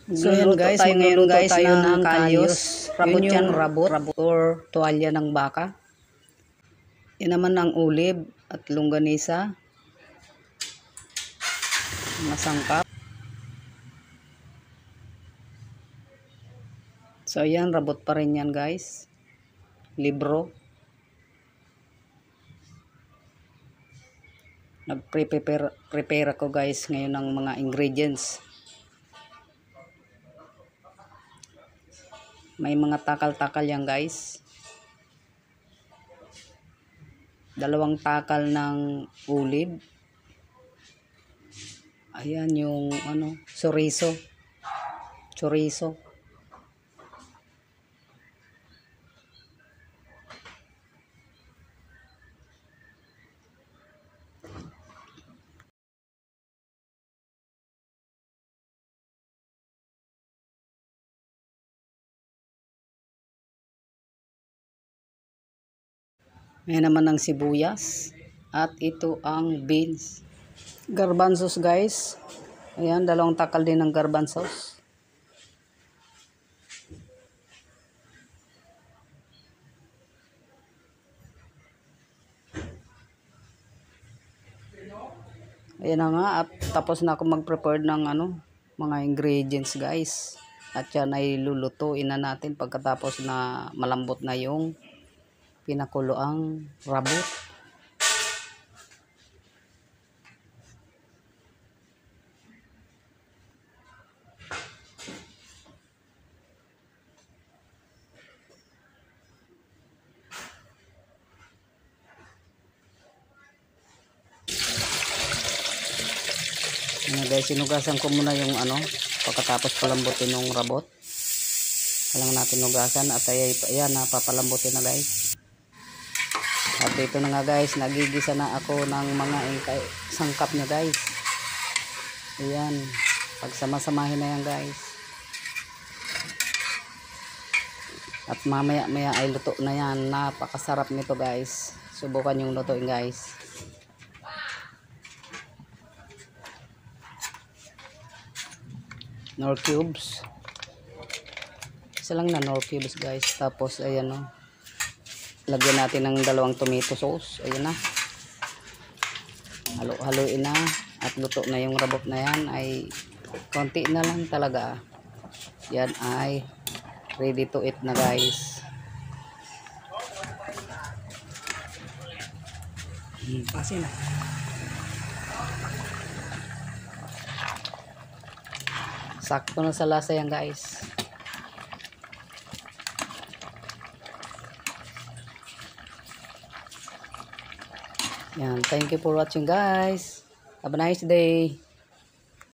So yan guys, tayo ngayon guys ng kalyos. Rabot Yun yan, yung rabot or tuwalya ng baka. Yan naman ang ulib at longganisa. Masangkap. So yan, rabot pa rin yan guys. Libro. Nag-prepare ako guys ngayon ng mga ingredients. May mga takal-takal yan guys. 2 takal ng ulib. Ayan yung chorizo. May naman ng sibuyas. At ito ang beans. Garbanzos guys. Ayan, 2 takal din ng garbanzos. Ayan na nga. At tapos na ako mag-prepare ng mga ingredients guys. At yan ay lulutuin na natin pagkatapos na malambot na yung pinakuloang rabot. Ayan guys, sinugasan ko muna yung pagkatapos palambutin ng rabot. Kailangan natin nugasan at ayan, napapalambutin na guys. At ito na nga guys, nagigisa na ako ng mga sangkap niya guys. Ayan, pagsama-samahin na yan guys. At mamaya ay luto na yan. Napakasarap nito guys. Subukan yung lutuin guys. Nor cubes. Isa lang na nor cubes guys. Tapos ayan lagyan natin ng 2 tomato sauce. Ayan na. Halo-haloin na. At luto na yung rabot na yan. Ay konti na lang talaga. Yan ay ready to eat na guys. Pasin na. Sakto na sa lasa yan guys. Yan, thank you for watching guys. Have a nice day.